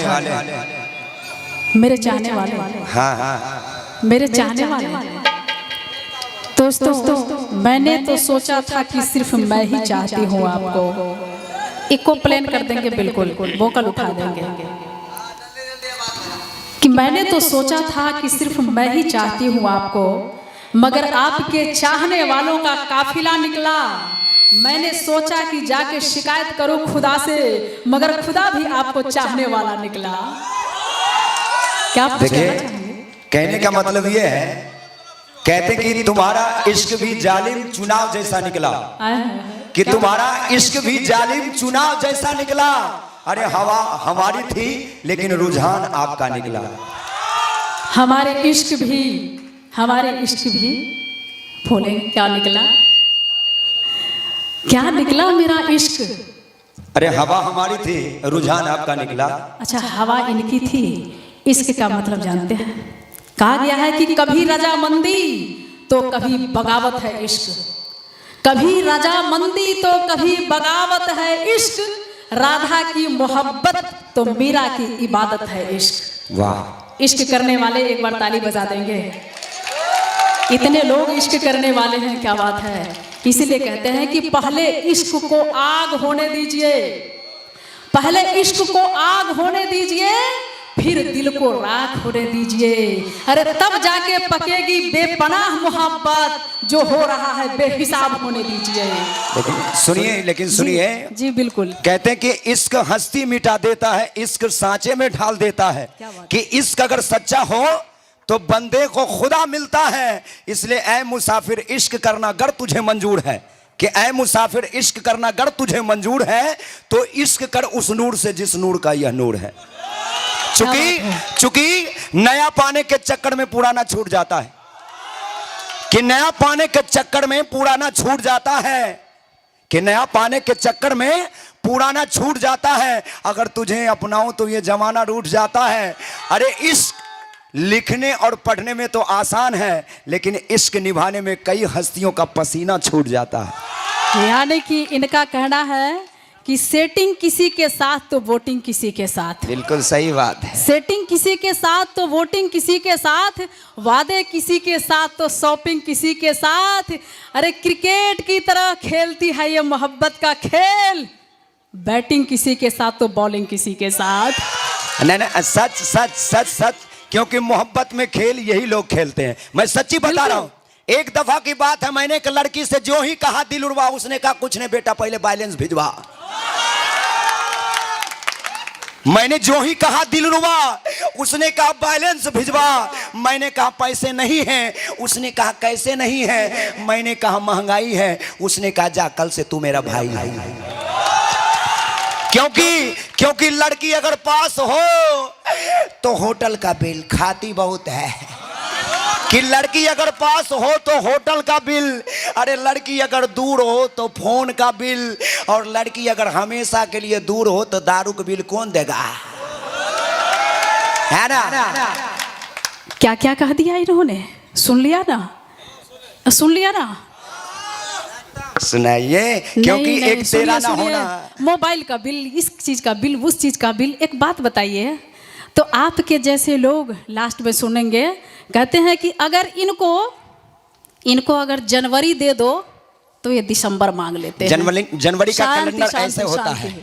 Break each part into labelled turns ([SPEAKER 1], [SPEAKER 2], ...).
[SPEAKER 1] वाले
[SPEAKER 2] मेरे चाहने वाले,
[SPEAKER 1] हाँ हाँ
[SPEAKER 2] मेरे चाहने वाले दोस्तों, मैंने तो सोचा था कि सिर्फ मैं ही चाहती हूँ आपको। इको प्लेन कर देंगे, बिल्कुल वोकल उठा देंगे कि मैंने तो सोचा था कि सिर्फ मैं ही चाहती हूँ आपको, मगर आपके चाहने वालों का काफिला निकला। मैंने सोचा कि जाके शिकायत करूं खुदा से, मगर खुदा भी आपको चाहने वाला निकला। क्या
[SPEAKER 1] देखिए, कहने का मतलब ये है, कहते कि तुम्हारा इश्क भी जालिम चुनाव जैसा निकला, कि तुम्हारा इश्क भी जालिम चुनाव जैसा निकला। अरे हवा हमारी थी लेकिन रुझान आपका निकला।
[SPEAKER 2] हमारे इश्क भी बोले क्या निकला, क्या निकला मेरा इश्क।
[SPEAKER 1] अरे हवा हमारी थी, रुझान आपका निकला।
[SPEAKER 2] अच्छा, हवा इनकी थी, इश्क का मतलब जानते हैं? कहा गया है कि कभी रजामंदी तो कभी बगावत है इश्क, कभी रजामंदी तो कभी बगावत है इश्क, राधा की मोहब्बत तो मीरा की इबादत है इश्क।
[SPEAKER 1] वाह,
[SPEAKER 2] इश्क करने वाले एक बार ताली बजा देंगे। इतने लोग इश्क करने वाले हैं, क्या बात है। इसीलिए कहते हैं कि पहले इश्क को आग होने दीजिए, पहले इश्क को आग होने दीजिए, फिर दिल को राख होने दीजिए। अरे तब जाके पकेगी बेपनाह मोहब्बत, जो हो रहा है बेहिसाब होने दीजिए।
[SPEAKER 1] लेकिन सुनिए
[SPEAKER 2] जी बिल्कुल।
[SPEAKER 1] कहते हैं कि इश्क हस्ती मिटा देता है, इश्क सांचे में ढाल देता है, कि इश्क अगर सच्चा हो तो बंदे को खुदा मिलता है। इसलिए ऐ मुसाफिर इश्क करना गर तुझे मंजूर है, कि ऐ मुसाफिर इश्क करना गर तुझे मंजूर है, तो इश्क कर उस नूर से जिस नूर का यह नूर है। चूंकि नया पाने के चक्कर में पुराना छूट जाता है, कि नया पाने के चक्कर में पुराना छूट जाता है, कि नया पाने के चक्कर में पुराना छूट जाता है। अगर तुझे अपनाऊं तो ये जमाना रूठ जाता है। अरे इश्क लिखने और पढ़ने में तो आसान है, लेकिन इश्क निभाने में कई हस्तियों का पसीना छूट जाता है।
[SPEAKER 2] यानी कि इनका कहना है कि सेटिंग किसी के साथ तो वोटिंग किसी के साथ।
[SPEAKER 1] बिल्कुल सही बात है।
[SPEAKER 2] सेटिंग किसी के साथ तो वोटिंग किसी के साथ, वादे किसी के साथ तो शॉपिंग किसी के साथ। अरे क्रिकेट की तरह खेलती है ये मोहब्बत का खेल, बैटिंग किसी के साथ तो बॉलिंग किसी के साथ।
[SPEAKER 1] नहीं, सच सच सच सच, क्योंकि मोहब्बत में खेल यही लोग खेलते हैं। मैं सच्ची बता रहा हूं। एक दफा की बात है, मैंने एक लड़की से जो ही कहा दिल उड़वा, उसने कहा कुछ नहीं बेटा, पहले बैलेंस भिजवा। मैंने जो ही कहा दिल रुबा, उसने कहा बैलेंस भिजवा। मैंने कहा पैसे नहीं हैं, उसने कहा कैसे नहीं है। मैंने कहा महंगाई है, उसने कहा जा कल से तू मेरा भाई है। क्योंकि लड़की अगर पास हो तो होटल का बिल खाती बहुत है, कि लड़की अगर पास हो तो होटल का बिल, अरे लड़की अगर दूर हो तो फोन का बिल, और लड़की अगर हमेशा के लिए दूर हो तो दारू का बिल कौन देगा, है ना।
[SPEAKER 2] क्या क्या कह दिया इन्होंने, सुन लिया ना, सुन लिया ना।
[SPEAKER 1] सुनाइए, क्योंकि एक तेरा ना होना,
[SPEAKER 2] मोबाइल का बिल, इस चीज का बिल, उस चीज का बिल। एक बात बताइए, तो आपके जैसे लोग लास्ट में सुनेंगे, कहते हैं कि अगर इनको अगर जनवरी दे दो तो ये दिसंबर मांग लेते हैं।
[SPEAKER 1] जनवरी का कैलेंडर ऐसे होता है।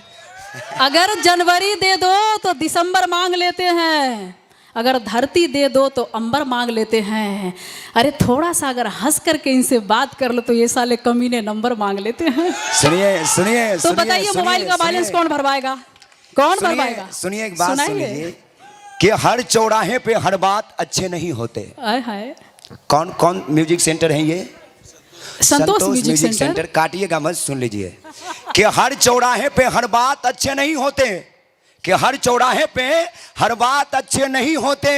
[SPEAKER 2] अगर जनवरी दे दो तो दिसंबर मांग लेते हैं, अगर धरती दे दो तो अंबर मांग लेते हैं। अरे थोड़ा सा अगर हंस करके इनसे बात कर लो तो ये साले कमीने नंबर मांग लेते हैं।
[SPEAKER 1] सुनिए
[SPEAKER 2] तो बताइए मोबाइल का बैलेंस कौन भरवाएगा, कौन भरवाएगा?
[SPEAKER 1] सुनिए एक बात सुनिए, कि हर चौराहे पे हर बात अच्छे नहीं होते। कौन म्यूजिक सेंटर है ये?
[SPEAKER 2] संतोष म्यूजिक सेंटर।
[SPEAKER 1] काटिएगा मत, सुन लीजिए, कि हर चौराहे पे हर बात अच्छे नहीं होते, कि हर चौराहे पे हर बात अच्छे नहीं होते।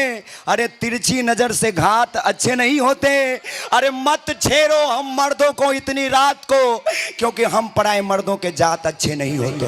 [SPEAKER 1] अरे तिरछी नजर से घात अच्छे नहीं होते। अरे मत छेड़ो हम मर्दों को इतनी रात को, क्योंकि हम पराए मर्दों के जात अच्छे नहीं होते।